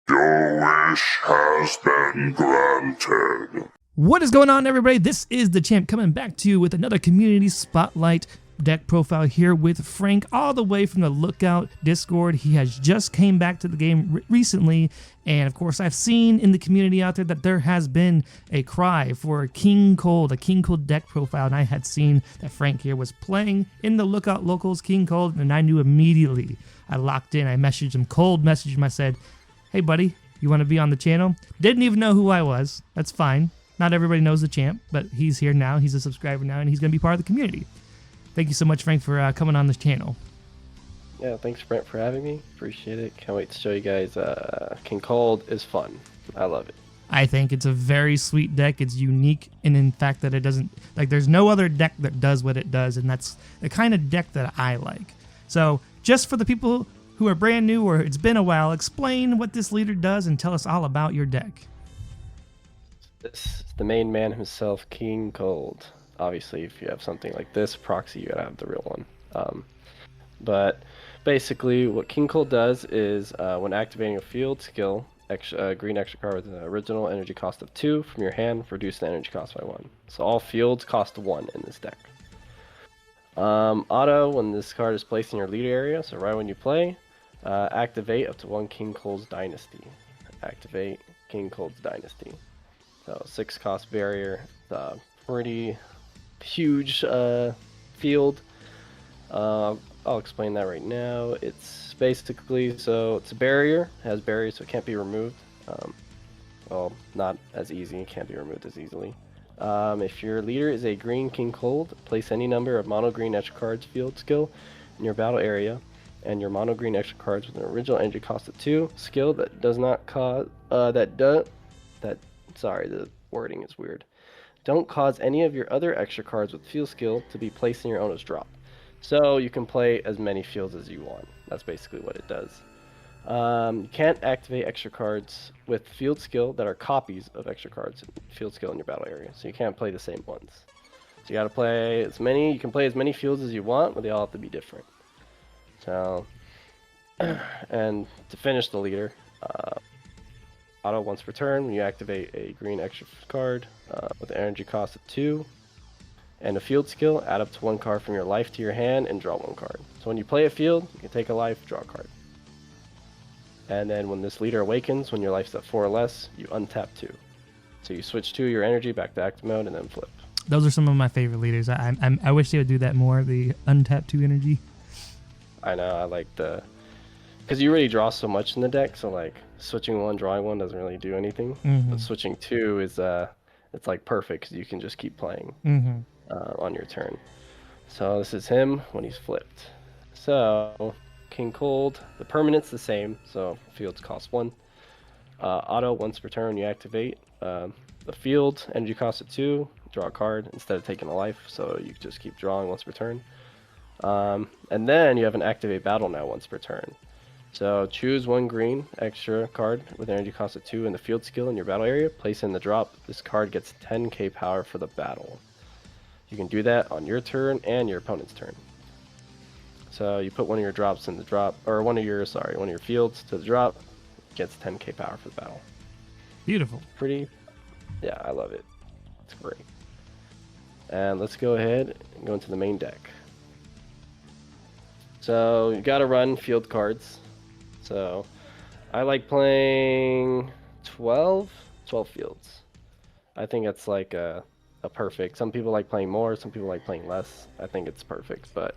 Your wish has been granted. What is going on, everybody? This is the champ coming back to you with another community spotlight deck profile here with Frank, all the way from the Lookout Discord. He has just came back to the game recently, and of course I've seen in the community out there that there has been a cry for King Cold, a King Cold deck profile, and I had seen that Frank here was playing in the Lookout Locals King Cold, and I knew immediately. I locked in, I messaged him, cold messaged him, I said, hey buddy, you want to be on the channel? Didn't even know who I was. That's fine. Not everybody knows the champ, but he's here now. He's a subscriber now, and he's going to be part of the community. Thank you so much, Frank, for coming on this channel. Yeah, thanks, Brent, for having me. Appreciate it. Can't wait to show you guys. King Cold is fun. I love it. I think it's a very sweet deck. It's unique, and in fact that it doesn't, like, there's no other deck that does what it does, and that's the kind of deck that I like. So just for the people who are brand new or it's been a while, explain what this leader does and tell us all about your deck. This is the main man himself, King Cold. Obviously, if you have something like this proxy, you gotta have the real one. But basically, what King Cold does is when activating a field skill, green extra card with an original energy cost of 2 from your hand, reduce the energy cost by 1. So all fields cost 1 in this deck. Auto, when this card is placed in your leader area, so right when you play, activate up to 1 King Cold's Dynasty. Activate King Cold's Dynasty. So 6 cost barrier, pretty huge field. I'll explain that right now. It's basically, so it's a barrier, it has barriers, so it can't be removed. Well, not as easy, it can't be removed as easily. If your leader is a green King Cold, place any number of mono green extra cards field skill in your battle area, and your mono green extra cards with an original energy cost of 2 skill that does not cause sorry, the wording is weird. Don't cause any of your other extra cards with field skill to be placed in your owner's drop. So you can play as many fields as you want. That's basically what it does. You can't activate extra cards with field skill that are copies of extra cards in field skill in your battle area. So you can't play the same ones. So you gotta play as many, you can play as many fields as you want, but they all have to be different. So, and to finish the leader, auto once per turn, when you activate a green extra card with an energy cost of 2 and a field skill, add up to 1 card from your life to your hand and draw 1 card. So when you play a field, you can take a life, draw a card. And then when this leader awakens, when your life's at 4 or less, you untap 2. So you switch 2 your energy back to active mode and then flip. Those are some of my favorite leaders. I wish they would do that more, the untap 2 energy. I know, I like the... Because you already draw so much in the deck, so like switching 1, drawing 1 doesn't really do anything. But switching 2 is it's like perfect because you can just keep playing on your turn. So this is him when he's flipped. So King Cold, the permanent's the same, so fields cost 1. Auto once per turn you activate the field, energy cost of 2, draw a card instead of taking a life, so you just keep drawing once per turn. And then you have an activate battle now once per turn. So choose 1 green extra card with energy cost of 2 and the field skill in your battle area. Place in the drop. This card gets 10k power for the battle. You can do that on your turn and your opponent's turn. So you put one of your drops in the drop, or one of your fields to the drop. Gets 10k power for the battle. Beautiful. Pretty. Yeah, I love it. It's great. And let's go ahead and go into the main deck. So you got to run field cards. So I like playing 12 fields. I think it's like a perfect. Some people like playing more, some people like playing less. I think it's perfect, but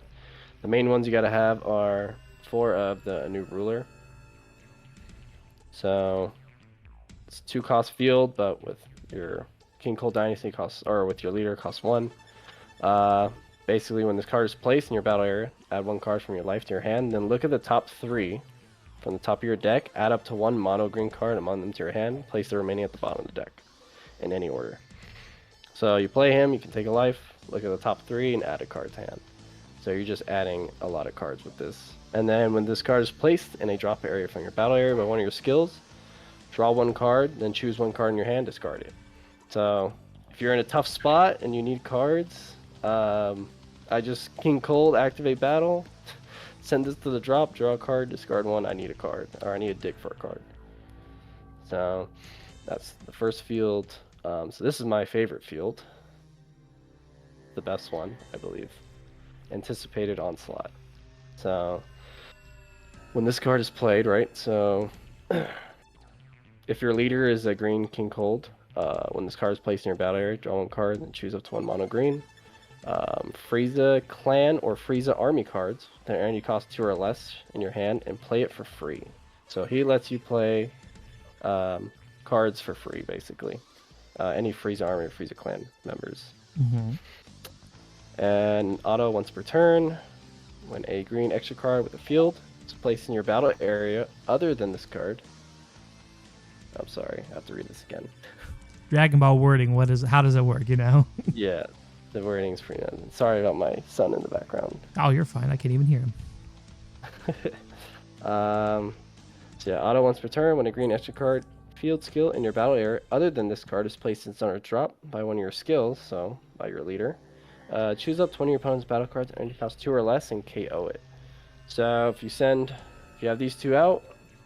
the main ones you got to have are 4 of the new ruler. So it's 2 cost field, but with your King Cold Dynasty costs, or with your leader costs 1. Basically when this card is placed in your battle area, add 1 card from your life to your hand, then look at the top 3 from the top of your deck, add up to 1 mono green card among them to your hand, place the remaining at the bottom of the deck in any order. So you play him, you can take a life, look at the top 3 and add a card to hand. So you're just adding a lot of cards with this. And then when this card is placed in a drop area from your battle area by one of your skills, draw 1 card, then choose 1 card in your hand, discard it. So if you're in a tough spot and you need cards, I just King Cold, activate battle, send this to the drop, draw a card, discard 1, I need a card, or I need a dig for a card. So that's the first field. So this is my favorite field. The best one, I believe. Anticipated Onslaught. So when this card is played, right? So if your leader is a green King Cold, when this card is placed in your battle area, draw one card and choose up to one mono green. Frieza clan or Frieza army cards that are energy cost 2 or less in your hand and play it for free. So he lets you play cards for free, basically. Any Frieza army or Frieza clan members. Mm-hmm. And auto once per turn, when a green extra card with a field is placed in your battle area other than this card. I'm sorry, I have to read this again. Dragon Ball wording. How does it work? You know? Yeah, the wording's pretty nice. Sorry about my son in the background. Oh, you're fine. I can't even hear him. So yeah, auto once per turn, when a green extra card field skill in your battle area other than this card is placed in center drop by one of your skills, so by your leader. Choose up 20 of your opponent's battle cards and cost 2 or less and KO it. So if you have these 2 out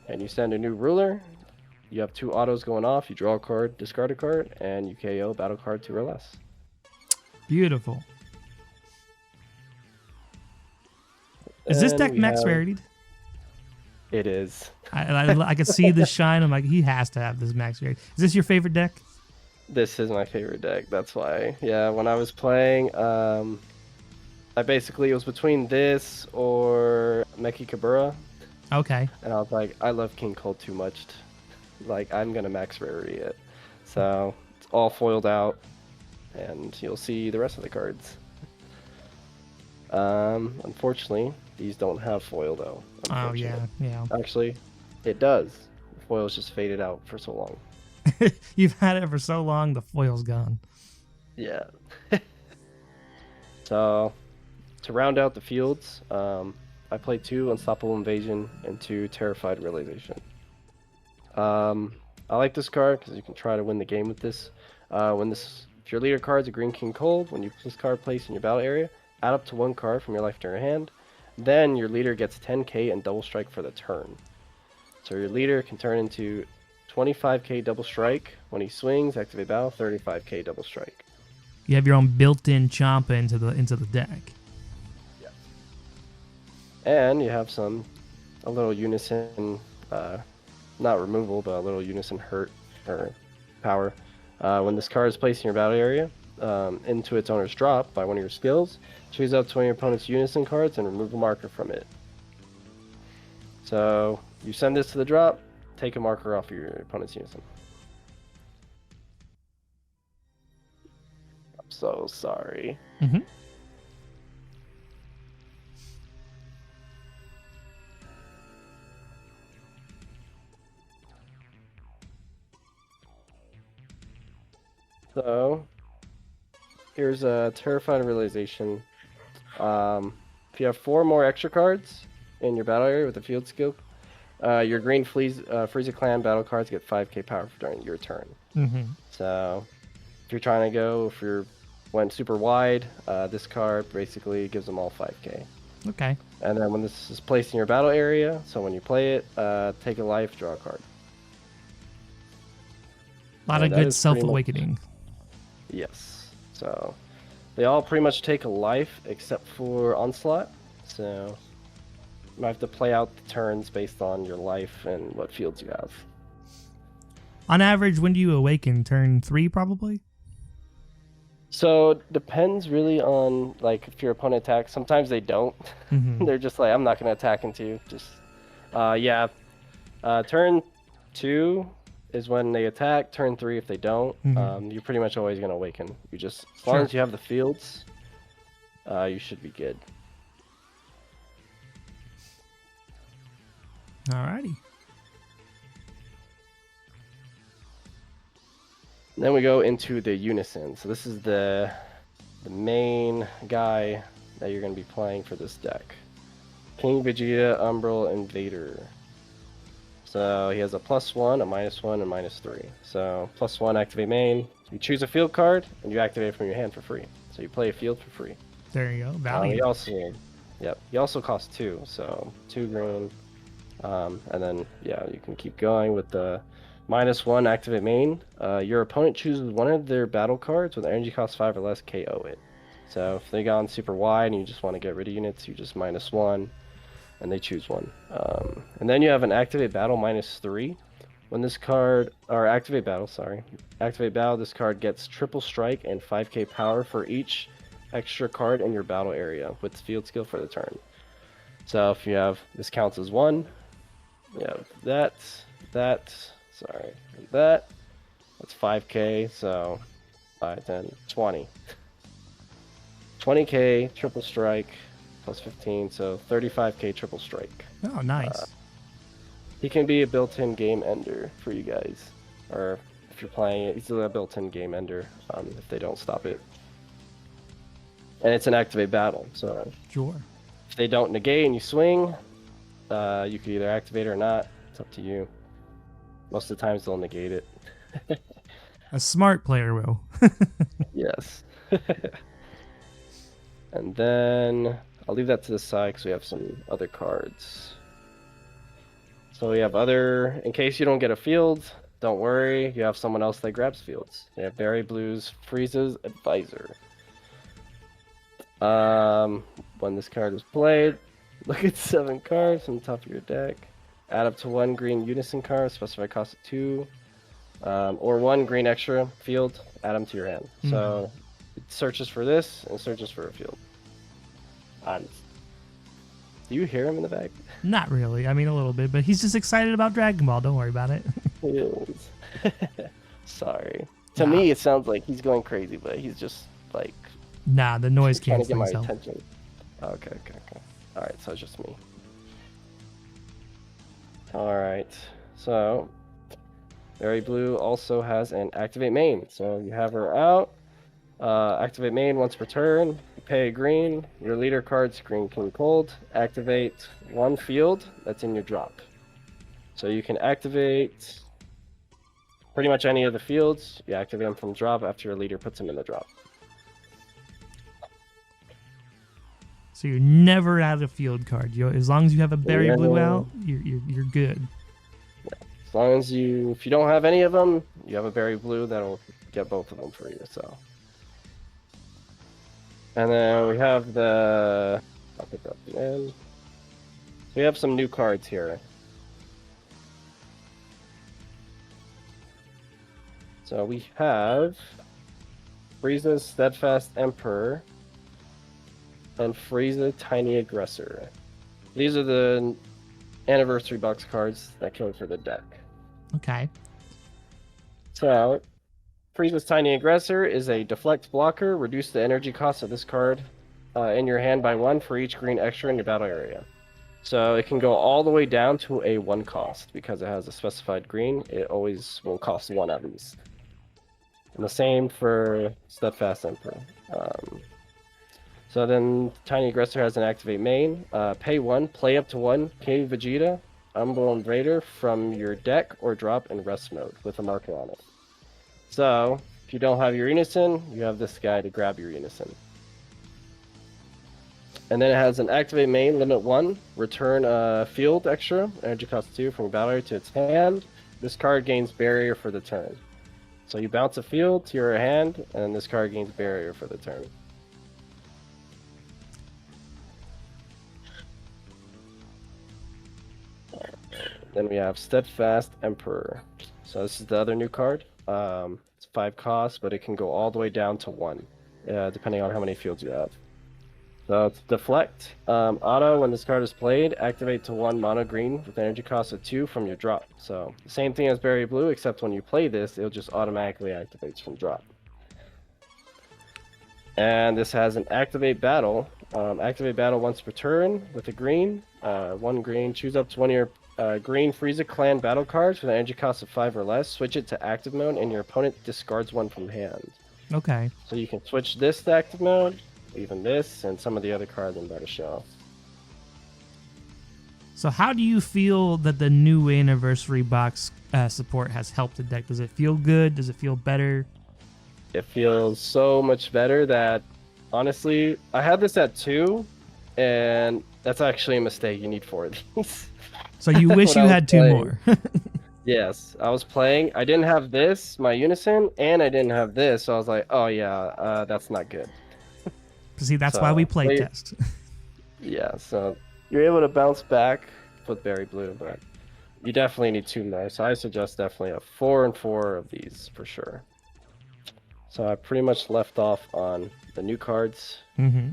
and you send a new ruler, you have 2 autos going off, you draw a card, discard a card, and you KO battle card 2 or less. Beautiful. Is this deck max rarity? It is. I can see the shine. I'm like, he has to have this max rarity. Is this your favorite deck? This is my favorite deck. That's why. Yeah, when I was playing, it was between this or Meki Kabura. Okay. And I was like, I love King Cold too much. Like, I'm going to max rarity it. So, it's all foiled out. And you'll see the rest of the cards. Unfortunately, these don't have foil, though. Oh, yeah. Actually, it does. The foil's just faded out for so long. You've had it for so long, the foil's gone. Yeah. So, to round out the fields, I played 2 Unstoppable Invasion and 2 Terrified Realization. I like this card because you can try to win the game with this. If your leader card's a Green King Cold, when you put this card placed in your battle area, add up to 1 card from your life to your hand. Then your leader gets 10k and double strike for the turn. So your leader can turn into 25k double strike when he swings, activate battle, 35k double strike. You have your own built-in Champa into the deck. Yeah. And you have a little unison, not removal, but a little unison hurt or power. When this card is placed in your battle area, into its owner's drop by one of your skills, choose up 20 of your opponent's unison cards and remove a marker from it. So you send this to the drop, take a marker off of your opponent's unison. I'm so sorry. Mm-hmm. So here's a Terrified Realization. If you have 4 more extra cards in your battle area with a field skill, your green Frieza Clan battle cards get 5k power during your turn. Mm-hmm. So if you went super wide, this card basically gives them all 5k. Okay. And then when this is placed in your battle area, so when you play it, take a life, draw a card. A lot of good self-awakening. Yes. So they all pretty much take a life except for Onslaught. So you might have to play out the turns based on your life and what fields you have. On average, when do you awaken? Turn 3, probably? So it depends really on, like, if your opponent attacks. Sometimes they don't. Mm-hmm. They're just like, I'm not going to attack into you. Just, turn 2 is when they attack. Turn 3 if they don't. Mm-hmm. You're pretty much always going to awaken. As long as you have the fields, you should be good. Alrighty. Then we go into the Unison. So this is the main guy that you're going to be playing for this deck. King Vegeta, Umbral, and Vader. So he has a +1, a -1, and -3. So +1, activate main. You choose a field card, and you activate it from your hand for free. So you play a field for free. There you go. Value. He also costs 2, so 2 green. And then, you can keep going with the -1, activate main. Your opponent chooses one of their battle cards with energy cost 5 or less, KO it. So if they gone super wide and you just want to get rid of units, you just -1, and they choose one. And then you have an activate battle -3. When this card, or activate battle, sorry. Activate battle, this card gets triple strike and 5k power for each extra card in your battle area with field skill for the turn. So if you have, this counts as 1. You have that's 5k, so 5, 10, 20. 20k triple strike plus 15, so 35k triple strike. Oh, nice. He can be a built-in game ender for you guys, or if you're playing it, he's a built-in game ender if they don't stop it. And it's an activate battle, so Sure. if they don't negate and you swing, you can either activate it or not. It's up to you. Most of the times they'll negate it. A smart player will. Yes. And then I'll leave that to the side because we have some other cards. So we have other, in case you don't get a field, don't worry, you have someone else that grabs fields. They have Berry Blues, Frieza's Advisor. When this card is played, look at 7 cards on the top of your deck. Add up to 1 green unison card, specified cost of 2. Or 1 green extra field, add them to your hand. So it searches for this and searches for a field. Do you hear him in the back? Not really. I mean, a little bit, but he's just excited about Dragon Ball. Don't worry about it. He is. Sorry. To me, it sounds like he's going crazy, but he's just like Nah, the noise trying to get canceling my help. attention. Okay. All right, so it's just me. All right, so Berry Blue also has an activate main. So you have her out. Activate main once per turn. You pay a green. Your leader card's green, king, cold. Activate 1 field that's in your drop. So you can activate pretty much any of the fields. You activate them from drop after your leader puts them in the drop. So you're never out of field card. As long as you have a Berry Blue out, you're good. As long as if you don't have any of them, you have a Berry Blue that'll get both of them for you. So. And then we have I'll pick up the end. We have some new cards here. So we have Frieza's Steadfast Emperor and Frieza Tiny Aggressor. These are the anniversary box cards that came for the deck. Okay. So, Frieza's Tiny Aggressor is a deflect blocker. Reduce the energy cost of this card in your hand by 1 for each green extra in your battle area. So it can go all the way down to a 1 cost because it has a specified green. It always will cost 1 at least. And the same for Steadfast Emperor. So then Tiny Aggressor has an activate main. Pay 1, play up to 1 King Vegeta, Umbral Invader from your deck or drop in rest mode with a marker on it. So, if you don't have your Unison, you have this guy to grab your Unison. And then it has an activate main, limit 1, return a field extra, energy cost 2 from your battle area to its hand. This card gains barrier for the turn. So you bounce a field to your hand, and this card gains barrier for the turn. Then we have Steadfast Emperor. So this is the other new card. It's 5 costs, but it can go all the way down to 1, depending on how many fields you have. So it's Deflect. Auto, when this card is played, activate to 1 mono green with energy cost of 2 from your drop. So the same thing as Berry Blue, except when you play this, it'll just automatically activates from drop. And this has an Activate Battle. Activate Battle once per turn with a green. 1 green. Choose up to 1 of your green Frieza Clan battle cards with an energy cost of 5 or less. Switch it to active mode, and your opponent discards 1 from hand. Okay. So you can switch this to active mode, even this, and some of the other cards I'm about to show. So how do you feel that the new anniversary box support has helped the deck? Does it feel good? Does it feel better? It feels so much better that, honestly, I had this at 2, and that's actually a mistake. You need 4 of these. So you wish When you I had was 2 playing. more. Yes, I was playing. I didn't have this, my Unison, and I didn't have this. So I was like, oh yeah, that's not good. See, that's why we So play test. yeah, so you're able to bounce back with Berry Blue, but you definitely need 2 knives. So I suggest definitely a 4 and 4 of these for sure. So I pretty much left off on the new cards. Mm-hmm.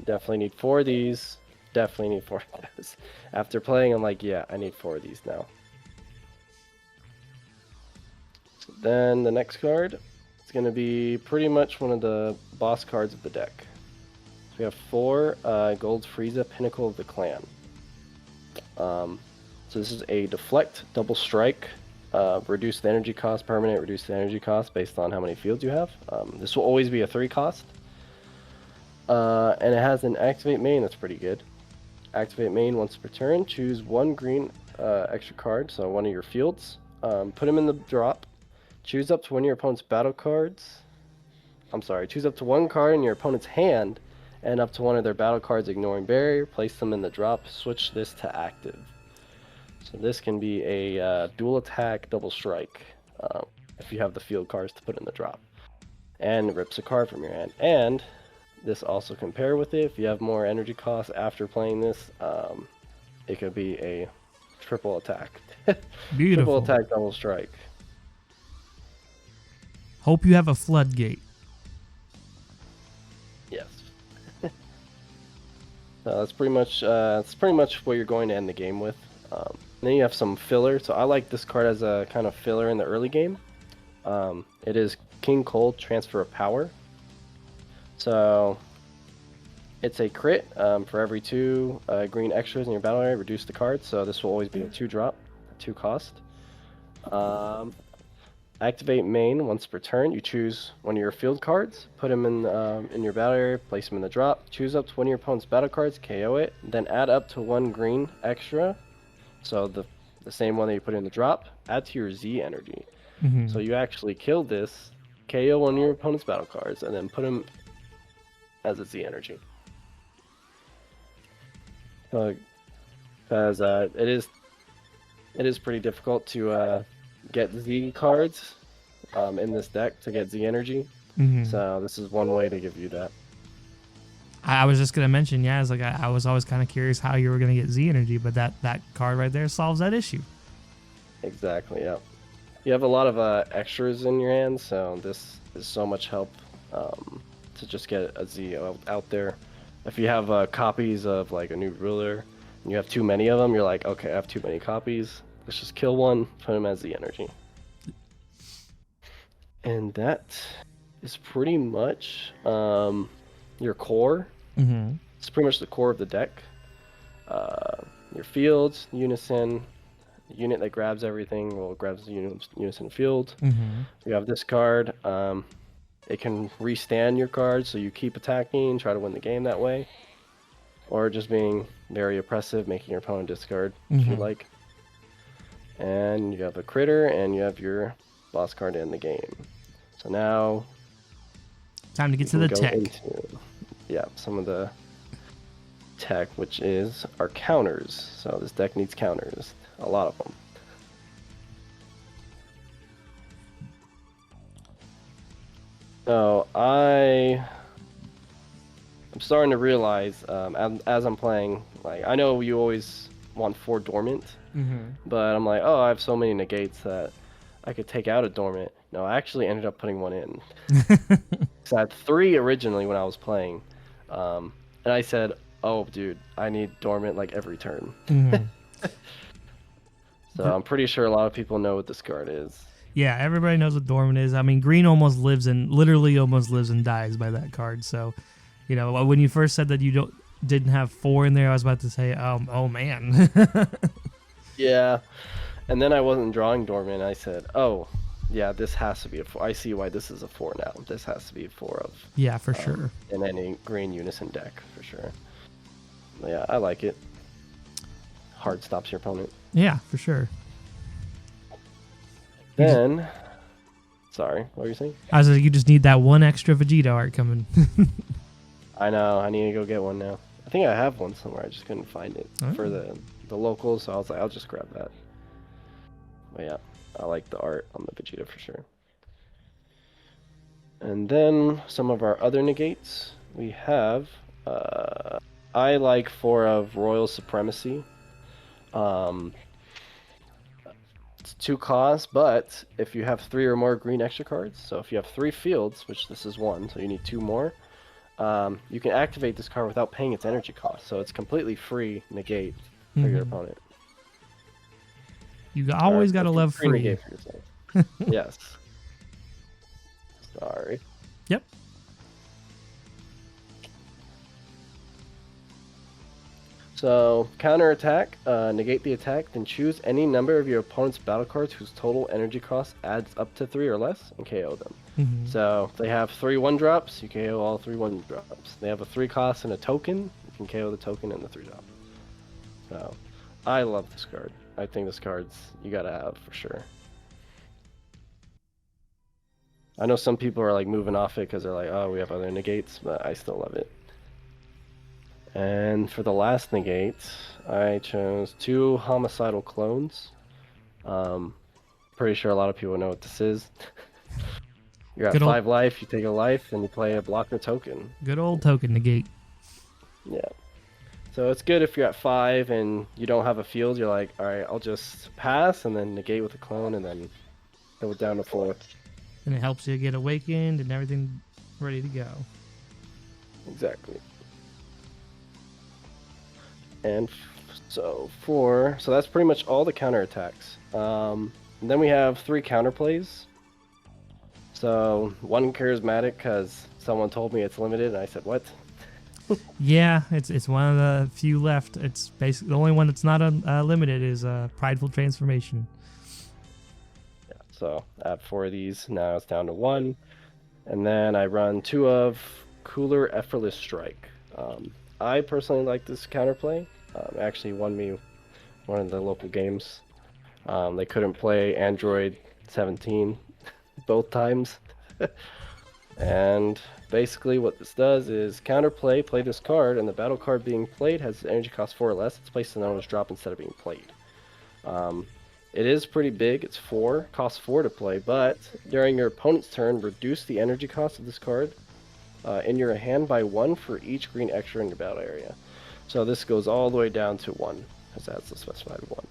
Definitely need 4 of these. Definitely need 4 of those. After playing, I'm like, yeah, I need 4 of these now. So then the next card is going to be pretty much one of the boss cards of the deck. So we have 4 Gold Frieza, Pinnacle of the Clan. So this is a deflect, double strike, reduce the energy cost, permanent, reduce the energy cost based on how many fields you have. This will always be a 3 cost. And it has an activate main that's pretty good. Activate main once per turn, choose 1 green extra card, so one of your fields. Put them in the drop. Choose up to one of your opponent's battle cards. Choose up to 1 card in your opponent's hand and up to one of their battle cards ignoring barrier. Place them in the drop. Switch this to active. So this can be a dual attack, double strike if you have the field cards to put in the drop. And it rips a card from your hand. And this also can pair with it. If you have more energy costs after playing this, it could be a triple attack. Beautiful. Triple attack, double strike. Hope you have a floodgate. Yes. So that's pretty much what you're going to end the game with. Then you have some filler. So I like this card as a kind of filler in the early game. It is King Cold, Transfer of Power. So it's a crit for every 2 green extras in your battle area. Reduce the card. So this will always be a 2 drop, 2 cost. Activate main once per turn. You choose one of your field cards, put them in your battle area, place them in the drop. Choose up to one of your opponent's battle cards, KO it. Then add up to 1 green extra. So the same one that you put in the drop. Add to your Z energy. Mm-hmm. So you actually killed this, KO one of your opponent's battle cards, and then put them as a Z energy. Because it is pretty difficult to get Z cards in this deck to get Z energy. Mm-hmm. So this is one way to give you that. I was just gonna mention, yeah, it's like I was always kind of curious how you were gonna get Z energy, but that card right there solves that issue. Exactly. Yeah. You have a lot of extras in your hand, so this is so much help to just get a Z out there. If you have copies of like a new ruler and you have too many of them, you're like, okay, I have too many copies. Let's just kill one, put him as the energy. And that is pretty much your core. Mm-hmm. It's pretty much the core of the deck. Your fields, Unison, the unit that grabs everything will grabs the Unison field. Mm-hmm. You have this card. It can restand your card, so you keep attacking, try to win the game that way. Or just being very oppressive, making your opponent discard if you like. And you have a critter, and you have your boss card in the game. So now... time to get to the tech. Yeah, some of the tech, which is our counters. So this deck needs counters. A lot of them. So I'm starting to realize as I'm playing, like I know you always want 4 dormant, but I'm like, oh, I have so many negates that I could take out a dormant. No, I actually ended up putting one in. So I had 3 originally when I was playing, and I said, oh, dude, I need dormant like every turn. So I'm pretty sure a lot of people know what this card is. Yeah, everybody knows what dormant is. I mean, green literally almost lives and dies by that card. So, you know, when you first said that you didn't have 4 in there, I was about to say, oh man. Yeah, and then I wasn't drawing dormant. I said, oh, yeah, this has to be a 4. I see why this is a 4 now. This has to be a 4 of. Yeah, for sure. In any green Unison deck, for sure. But yeah, I like it. Hard stops your opponent. Yeah, for sure. Then, sorry, what were you saying? I was like, you just need that one extra Vegeta art coming. I know, I need to go get one now. I think I have one somewhere, I just couldn't find it for the locals, so I was like, I'll just grab that. But yeah, I like the art on the Vegeta for sure. And then some of our other negates. We have, I like 4 of Royal Supremacy. It's 2 costs, but if you have 3 or more green extra cards, so if you have 3 fields, which this is 1, so you need 2 more, you can activate this card without paying its energy cost. So it's completely free negate for your opponent. You always got to love free. Negate for yourself. Yes. Sorry. Yep. So, counterattack, negate the attack, then choose any number of your opponent's battle cards whose total energy cost adds up to 3 or less and KO them. So, if they have 3 1-drops, you KO all 3 1-drops. They have a 3 cost and a token, you can KO the token and the 3-drop. So, I love this card. I think this card's you gotta have for sure. I know some people are like moving off it because they're like, oh, we have other negates, but I still love it. And for the last negate, I chose 2 homicidal clones. Pretty sure a lot of people know what this is. You got 5 life, you take a life, and you play a blocker token. Good old token negate. Yeah. So it's good if you're at 5 and you don't have a field, you're like, alright, I'll just pass and then negate with a clone and then go down to 4. And it helps you get awakened and everything ready to go. Exactly. And so that's pretty much all the counterattacks. And then we have 3 counterplays. So 1 charismatic because someone told me it's limited, and I said, what? Yeah, it's one of the few left. It's basically the only one that's not limited is Prideful Transformation. Yeah, so I have 4 of these. Now it's down to 1. And then I run 2 of Cooler Effortless Strike. I personally like this counterplay. It actually won me one of the local games. They couldn't play Android 17 both times. And basically what this does is counterplay, play this card, and the battle card being played has energy cost 4 or less. It's placed in the owner's drop instead of being played. It is pretty big. It's 4, costs 4 to play, but during your opponent's turn, reduce the energy cost of this card in your hand by 1 for each green extra in your battle area. So this goes all the way down to 1, because that's the specified 1.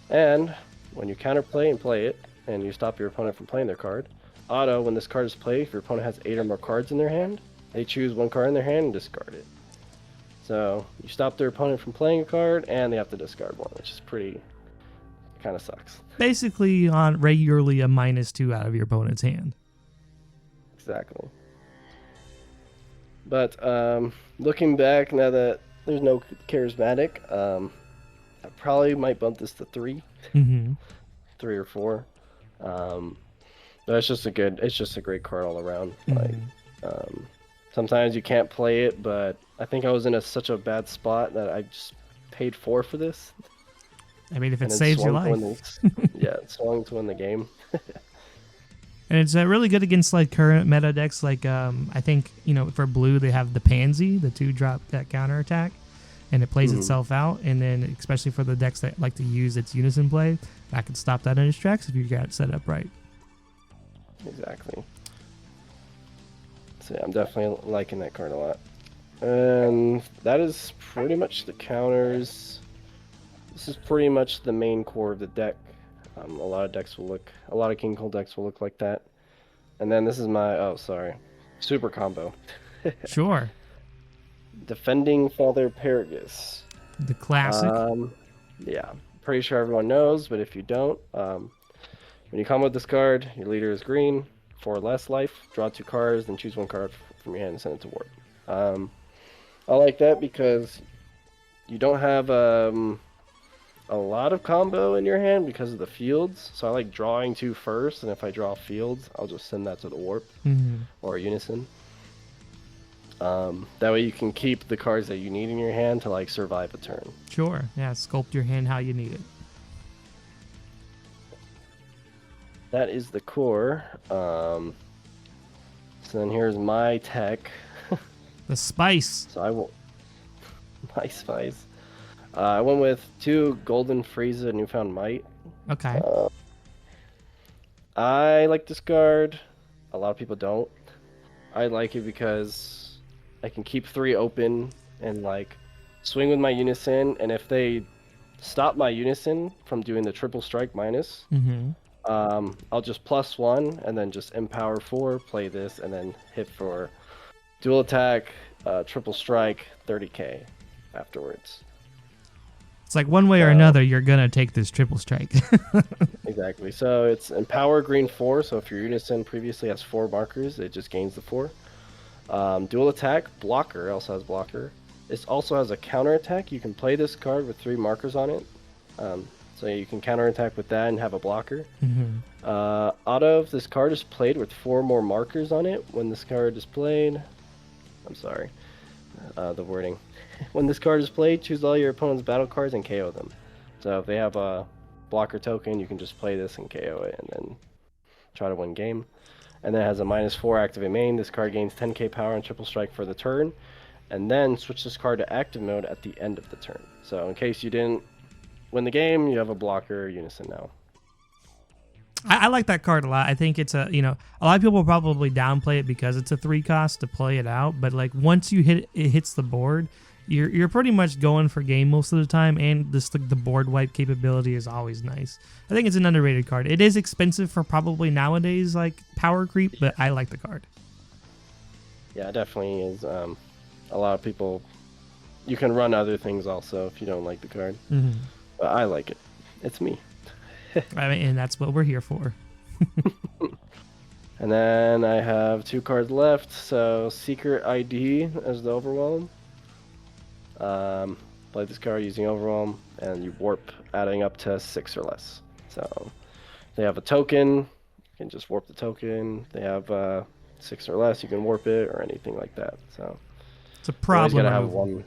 And when you counterplay and play it, and you stop your opponent from playing their card, auto, when this card is played, if your opponent has 8 or more cards in their hand, they choose 1 card in their hand and discard it. So you stop their opponent from playing a card, and they have to discard 1, which is pretty, kind of sucks. Basically, on regularly a -2 out of your opponent's hand. Exactly. But looking back, now that there's no charismatic, I probably might bump this to 3, 3 or 4. But it's just a great card all around. Like, sometimes you can't play it, but I think I was in such a bad spot that I just paid 4 for this. I mean, if it saves your life. Yeah, it swung to win the game. And it's really good against like current meta decks. Like I think for blue they have the Pansy, the 2-drop that counterattack, and it plays itself out. And then especially for the decks that like to use its unison play, that can stop that in its tracks if you got it set up right. Exactly. So yeah, I'm definitely liking that card a lot. And that is pretty much the counters. This is pretty much the main core of the deck. A lot of King Cole decks will look like that. And then this is my, super combo. Sure. Defending Father Paragus. The classic. Yeah, pretty sure everyone knows, but if you don't, when you combo with this card, your leader is green, 4 or less life, draw 2 cards, then choose 1 card from your hand and send it to warp. I like that because you don't have a lot of combo in your hand because of the fields, so I like drawing 2 first, and if I draw fields, I'll just send that to the warp or unison. That way you can keep the cards that you need in your hand to like survive a turn. Sure, yeah, sculpt your hand how you need it. That is the core. So then here's my tech. The spice. So I will. My spice. I went with 2 Golden Frieza Newfound Might. Okay. I like this card. A lot of people don't. I like it because I can keep 3 open and like swing with my unison, and if they stop my unison from doing the triple strike minus, Mm-hmm. I'll just +1 and then just empower 4, play this, and then hit for dual attack, triple strike, 30k afterwards. It's like one way or another, you're gonna take this triple strike. Exactly. So it's empower green 4. So if your unison previously has 4 markers, it just gains the 4. Dual attack, blocker also has blocker. This also has a counter attack. You can play this card with 3 markers on it. So you can counter attack with that and have a blocker. Mm-hmm. Auto, if this card is played with 4 more markers on it, when this card is played, I'm sorry, the wording. When this card is played, choose all your opponent's battle cards and KO them. So if they have a blocker token, you can just play this and KO it and then try to win game. And then it has a -4 activate main. This card gains 10k power and triple strike for the turn. And then switch this card to active mode at the end of the turn. So in case you didn't win the game, you have a blocker unison now. I like that card a lot. I think it's a lot of people probably downplay it because it's a 3 cost to play it out. But like once you it hits the board, you're pretty much going for game most of the time, and the board wipe capability is always nice. I think it's an underrated card. It is expensive for probably nowadays like power creep, but I like the card. Yeah, it definitely is. A lot of people, you can run other things also if you don't like the card. Mm-hmm. But I like it. It's me. I mean, and that's what we're here for. And then I have 2 cards left. So Secret ID as the Overwhelm. Play this card using Overwhelm, and you warp, adding up to 6 or less. So they have a token. You can just warp the token. They have 6 or less. You can warp it or anything like that. So It's a problem. Always gotta have one.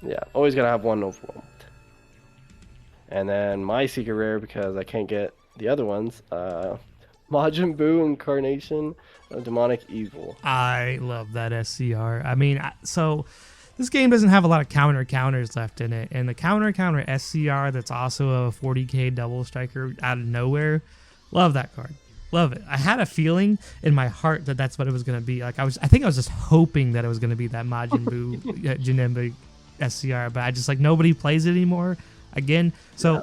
Yeah, always gotta have one Overwhelmed. And then my secret rare, because I can't get the other ones, Majin Buu Incarnation of Demonic Evil. I love that SCR. I mean, so this game doesn't have a lot of counters left in it, and the counter SCR that's also a 40k double striker out of nowhere. Love that card. Love it. I had a feeling in my heart that that's what it was going to be. Like I think I was just hoping that it was going to be that Majin Buu Janemba SCR, but I just like nobody plays it anymore. Again, so. Yeah.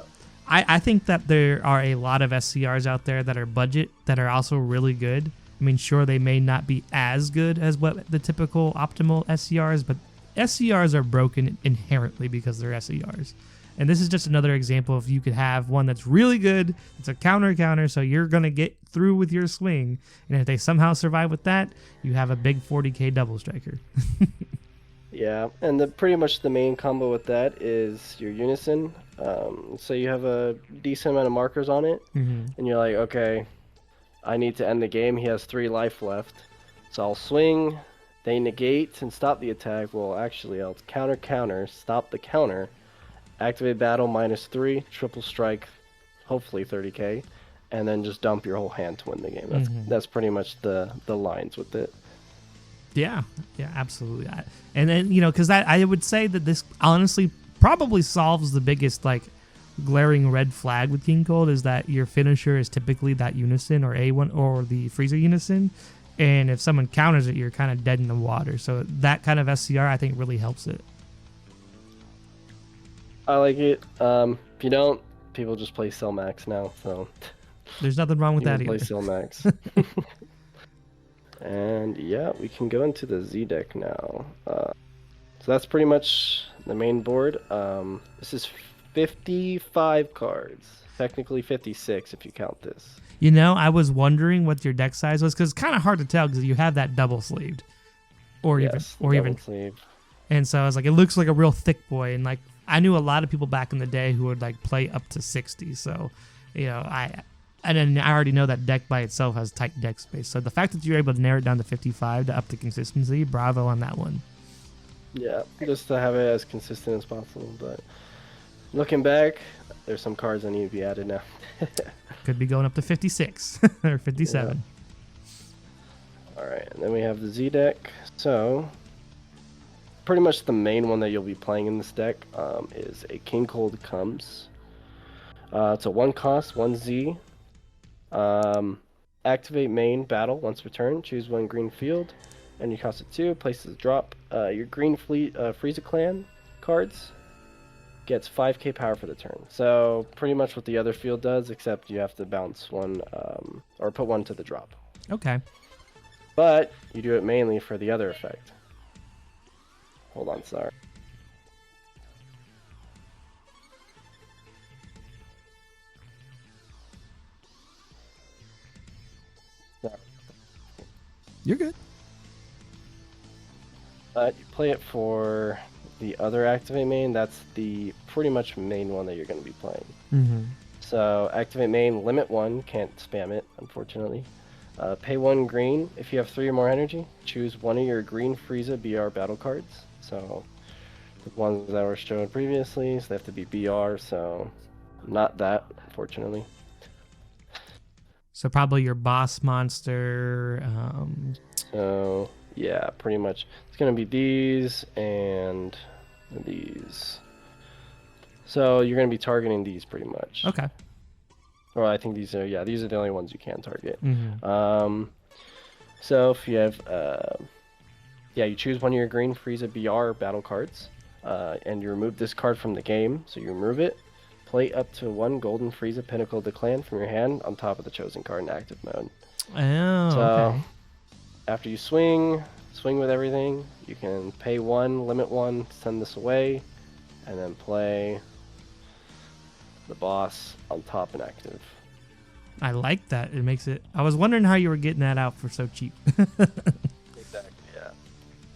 I think that there are a lot of SCRs out there that are budget that are also really good. I mean, sure, they may not be as good as what the typical optimal SCRs, but SCRs are broken inherently because they're SCRs. And this is just another example of you could have one that's really good. It's a counter, so you're going to get through with your swing. And if they somehow survive with that, you have a big 40k double striker. Yeah, and pretty much the main combo with that is your unison. So you have a decent amount of markers on it, and you're like, okay, I need to end the game. He has 3 life left, so I'll swing, they negate and stop the attack. Well, actually, I'll counter, stop the counter, activate battle -3, triple strike, hopefully 30k, and then just dump your whole hand to win the game. That's pretty much the lines with it. Yeah, absolutely. And then, because I would say that this honestly probably solves the biggest like glaring red flag with King Cold is that your finisher is typically that unison or A1 or the freezer unison. And if someone counters it, you're kind of dead in the water. So that kind of SCR, I think, really helps it. I like it. If you don't, people just play Cellmax now. So there's nothing wrong with that either. Play Cellmax. And yeah, we can go into the Z deck now. So that's pretty much the main board. This is 55 cards. Technically 56 if you count this. I was wondering what your deck size was because it's kind of hard to tell because you have that double sleeved, or even sleeve. And so I was like, it looks like a real thick boy, and like I knew a lot of people back in the day who would like play up to 60. So, and then I already know that deck by itself has tight deck space. So the fact that you're able to narrow it down to 55 to up the consistency, bravo on that one. Yeah, just to have it as consistent as possible. But looking back, there's some cards that need to be added now. Could be going up to 56 or 57. Yeah. All right, and then we have the Z deck. So pretty much the main one that you'll be playing in this deck is a King Cold Comes. It's a 1 cost, 1 Z. Activate main battle once per turn. Choose 1 green field. And you cost it 2. Places drop. Your green fleet Frieza Clan cards gets 5k power for the turn. So pretty much what the other field does, except you have to bounce 1 or put 1 to the drop. Okay. But you do it mainly for the other effect. Hold on, sorry. You're good. You play it for the other activate main. That's the pretty much main one that you're going to be playing. Mm-hmm. So activate main, limit 1, can't spam it, unfortunately. Pay 1 green. If you have 3 or more energy, choose 1 of your green Frieza BR battle cards. So the ones that were shown previously, so they have to be BR, so not that, unfortunately. So probably your boss monster. So yeah, pretty much. It's going to be these and these. So you're going to be targeting these pretty much. Okay. Or I think these are the only ones you can target. Mm-hmm. So if you have, you choose 1 of your green Frieza BR battle cards, and you remove this card from the game. So you remove it, play up to 1 golden Frieza Pinnacle of the Clan from your hand on top of the chosen card in active mode. Oh, So okay. after you swing with everything, you can pay 1, limit 1, send this away, and then play the boss on top and active. I like that. It makes it. I was wondering how you were getting that out for so cheap. Exactly, yeah.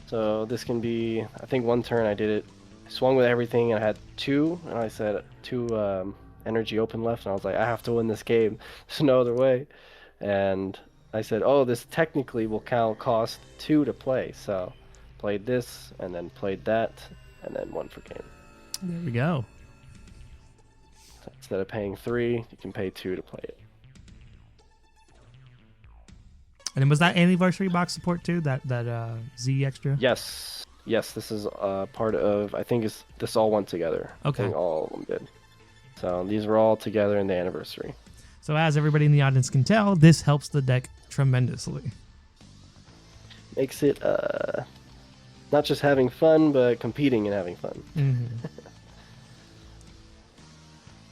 So this can be, I think 1 turn I did it, I swung with everything and I had 2, and I said 2 energy open left, and I was like, I have to win this game. There's no other way. And I said, oh, this technically will cost 2 to play. So played this, and then played that, and then 1 for game. There we go. So instead of paying 3, you can pay 2 to play it. And then was that anniversary box support too? That Z extra? Yes, this is part of, I think this all went together. Okay. I think all of them did. So these were all together in the anniversary. So as everybody in the audience can tell, this helps the deck tremendously. Makes it not just having fun, but competing and having fun. Mm-hmm.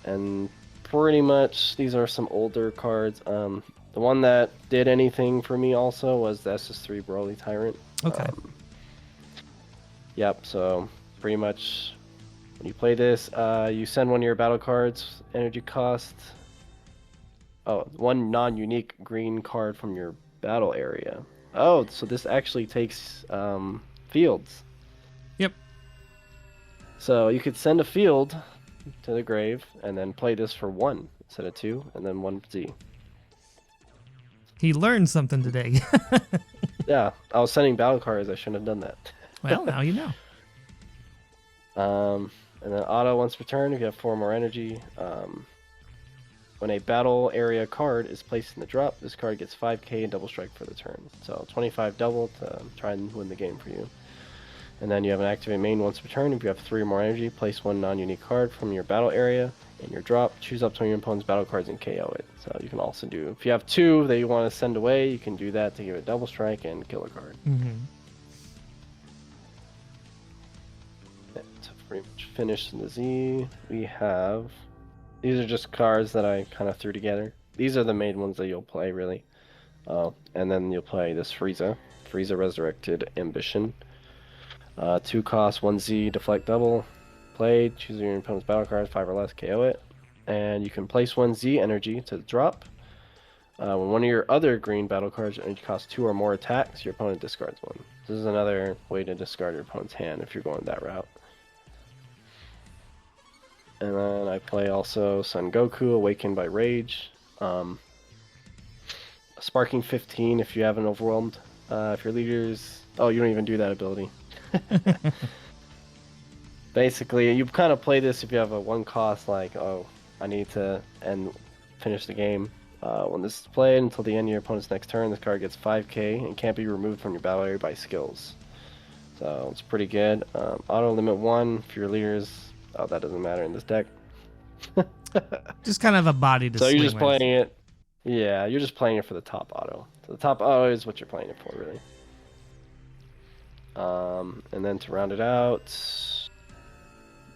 And pretty much these are some older cards. The one that did anything for me also was the SS3 Broly Tyrant. Okay. Yep, so pretty much when you play this, you send 1 of your battle cards, energy cost. Oh, 1 non-unique green card from your battle area. Oh, so this actually takes fields. Yep. So you could send a field to the grave and then play this for 1 instead of 2, and then 1 Z. He learned something today. Yeah, I was sending battle cards. I shouldn't have done that. Well, now you know. And then auto once per turn if you have 4 more energy. When a battle area card is placed in the drop, this card gets 5k and double strike for the turn. So 25 double to try and win the game for you. And then you have an activate main once per turn. If you have 3 or more energy, place 1 non-unique card from your battle area in your drop. Choose up to your opponent's battle cards and KO it. So you can also do, if you have 2 that you want to send away, you can do that to give it double strike and kill a card. Mm-hmm. To pretty much finish the Z, we have, these are just cards that I kind of threw together. These are the main ones that you'll play, really. And then you'll play this Frieza Resurrected Ambition. 2 cost, 1 Z, deflect double. Played, choose your opponent's battle card, 5 or less, KO it. And you can place 1 Z energy to the drop. When 1 of your other green battle cards energy costs 2 or more attacks, your opponent discards 1. This is another way to discard your opponent's hand if you're going that route. And then I play also Son Goku, Awakened by Rage. Sparking 15 if you haven't overwhelmed. If your leaders... Oh, you don't even do that ability. Basically, you kind of play this if you have a 1 cost, like, oh, I need to finish the game. When this is played until the end of your opponent's next turn, this card gets 5k and can't be removed from your battle area by skills. So it's pretty good. Auto limit 1 if your leaders... Oh, that doesn't matter in this deck. Just kind of a body to So swing you're just with. playing it. Yeah, you're just playing it for the top auto. So the top auto is what you're playing it for, really. And then to round it out,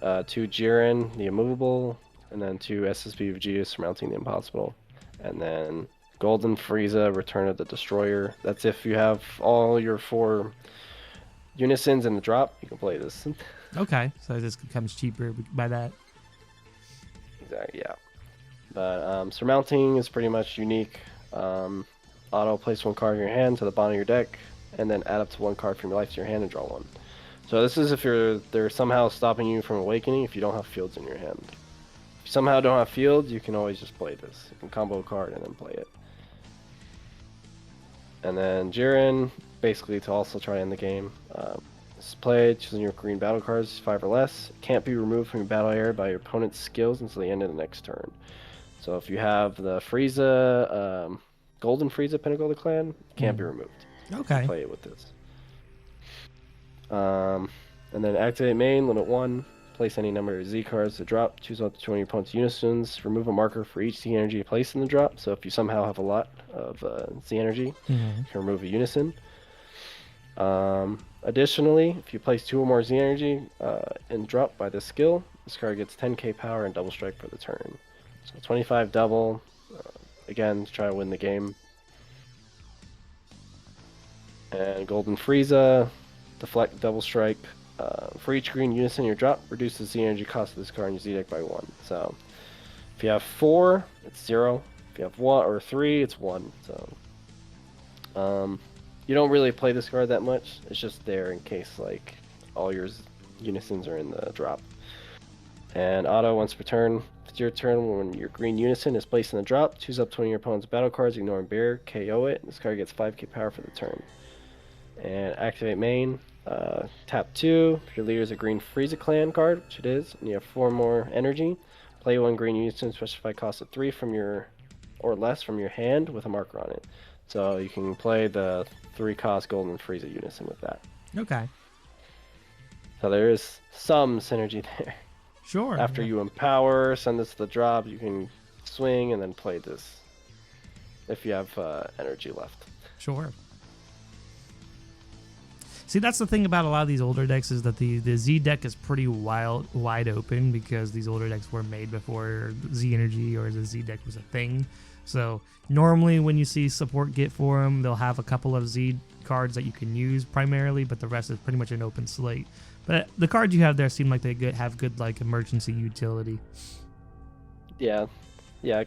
2 Jiren, the immovable, and then 2 SSB Vegeta, surmounting the impossible, and then Golden Frieza, Return of the Destroyer. That's if you have all your 4 unisons in the drop, you can play this. Okay, so this becomes cheaper by that. Exactly, yeah. But surmounting is pretty much unique. Auto place 1 card in your hand to the bottom of your deck, and then add up to 1 card from your life to your hand and draw 1. So this is if they're somehow stopping you from awakening if you don't have fields in your hand. If you somehow don't have fields, you can always just play this. You can combo a card and then play it. And then Jiren, basically to also try to end the game. This is played, choosing your green battle cards, 5 or less. It can't be removed from your battle area by your opponent's skills until the end of the next turn. So if you have the Frieza, Golden Frieza Pinnacle of the Clan, it can't be removed. Okay. Play it with this. And then activate main, limit 1. Place any number of Z cards to drop. Choose up to 2 of your opponent's unisons. Remove a marker for each Z energy placed in the drop. So if you somehow have a lot of Z energy, you can remove a unison. Additionally, if you place 2 or more Z energy in drop by this skill, this card gets 10k power and double strike for the turn. So 25 double, again, to try to win the game. And Golden Frieza, deflect double strike. For each green unison in your drop, reduces the energy cost of this card in your Z deck by 1. So if you have 4, it's 0. If you have 1 or 3, it's 1. So you don't really play this card that much. It's just there in case like all your unisons are in the drop. And auto once per turn. It's your turn when your green unison is placed in the drop. Choose up 20 of your opponent's battle cards, ignore and bear, KO it. This card gets 5k power for the turn. And activate main. Tap 2. If your leader is a green Frieza Clan card, which it is, and you have 4 more energy, play 1 green unison, specify cost of 3 from your or less from your hand with a marker on it. So you can play the 3 cost Golden Frieza unison with that. Okay. So there is some synergy there. Sure. After you empower, send this to the drop, you can swing and then play this if you have energy left. Sure. See, that's the thing about a lot of these older decks is that the Z deck is pretty wide open because these older decks were made before Z Energy or the Z deck was a thing. So normally when you see support get for them, they'll have a couple of Z cards that you can use primarily, but the rest is pretty much an open slate. But the cards you have there seem like they have good like emergency utility. Yeah,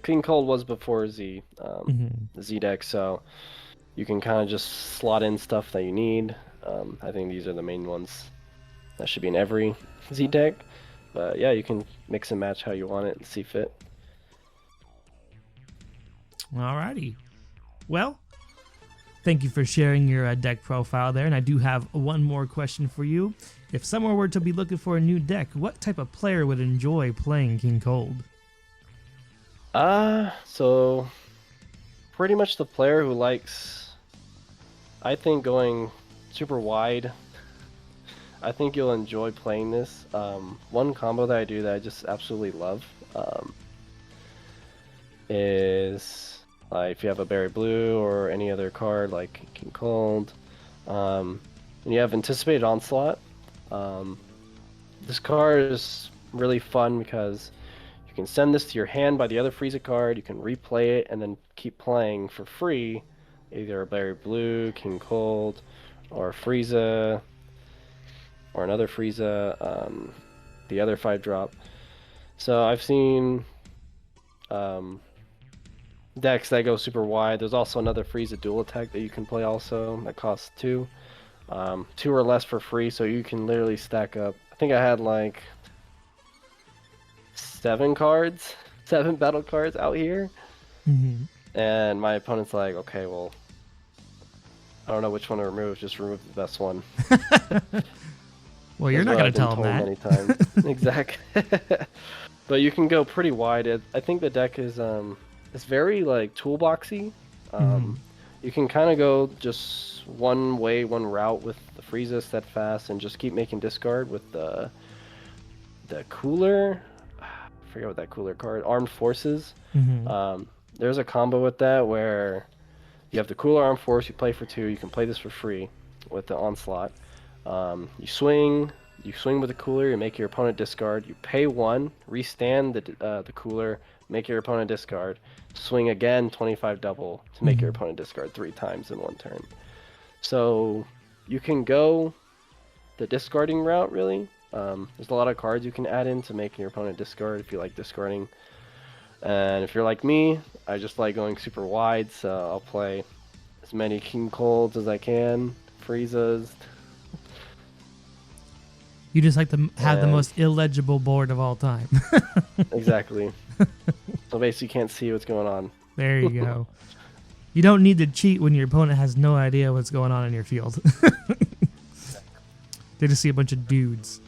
King Cold was before Z, the Z deck, so you can kind of just slot in stuff that you need. I think these are the main ones that should be in every Z deck. But yeah, you can mix and match how you want it and see fit. Alrighty. Well, thank you for sharing your deck profile there. And I do have one more question for you. If someone were to be looking for a new deck, what type of player would enjoy playing King Cold? So pretty much the player who likes, I think, going super wide. I think you'll enjoy playing this. One combo that I do that I just absolutely love is like if you have a Berry Blue or any other card like King Cold, and you have Anticipated Onslaught. This card is really fun because you can send this to your hand by the other Frieza card, you can replay it, and then keep playing for free either a Berry Blue, King Cold, or Frieza, or another Frieza, the other 5-drop. So I've seen decks that go super wide. There's also another Frieza dual attack that you can play also that costs 2. 2 or less for free, so you can literally stack up. I think I had like 7 cards, 7 battle cards out here. And my opponent's like, okay, well, I don't know which one to remove, just remove the best one. Well, you're not going to tell them that. Many times. Exactly. But you can go pretty wide. I think the deck is it's very like toolboxy. You can kind of go just one way, one route with the Frieza Steadfast and just keep making discard with the cooler. I forget what that cooler card, Armed Forces. Mm-hmm. There's a combo with that where you have the cooler Armed Force, you play for 2, you can play this for free with the Onslaught. You swing with the cooler, you make your opponent discard, you pay 1, restand the cooler, make your opponent discard, swing again, 25 double to make your opponent discard 3 times in 1 turn. So you can go the discarding route, really. There's a lot of cards you can add in to make your opponent discard if you like discarding. And if you're like me, I just like going super wide, so I'll play as many King Colds as I can, Friezas. You just like to have the most illegible board of all time. Exactly. So basically you can't see what's going on. There you go. You don't need to cheat when your opponent has no idea what's going on in your field. They just see a bunch of dudes.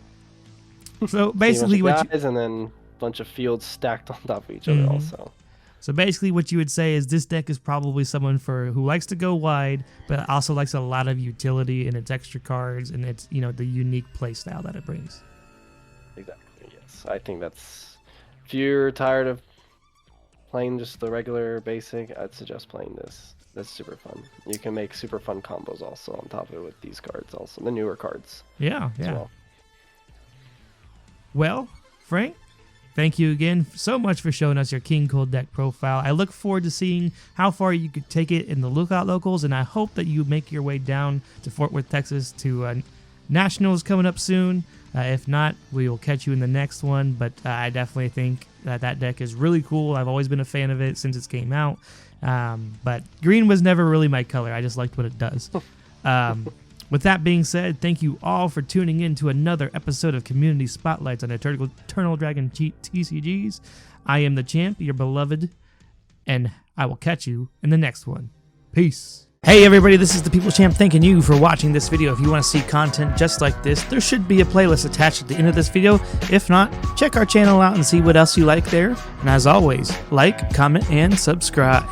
So basically what guys, and then a bunch of fields stacked on top of each other also. So basically what you would say is this deck is probably someone who likes to go wide, but also likes a lot of utility in its extra cards and its, the unique play style that it brings. Exactly, yes. I think that's, if you're tired of playing just the regular basic, I'd suggest playing this. That's super fun. You can make super fun combos also on top of it with these cards also, the newer cards. Yeah. Well, Frank, thank you again so much for showing us your King Cold deck profile. I look forward to seeing how far you could take it in the Lookout Locals, and I hope that you make your way down to Fort Worth, Texas to Nationals coming up soon. If not, we will catch you in the next one, but I definitely think that deck is really cool. I've always been a fan of it since it came out, but green was never really my color. I just liked what it does. With that being said, thank you all for tuning in to another episode of Community Spotlights on Eternal Dragon TCGs. I am the champ, your beloved, and I will catch you in the next one. Peace. Hey everybody, this is the People's Champ thanking you for watching this video. If you want to see content just like this, there should be a playlist attached at the end of this video. If not, check our channel out and see what else you like there. And as always, like, comment, and subscribe.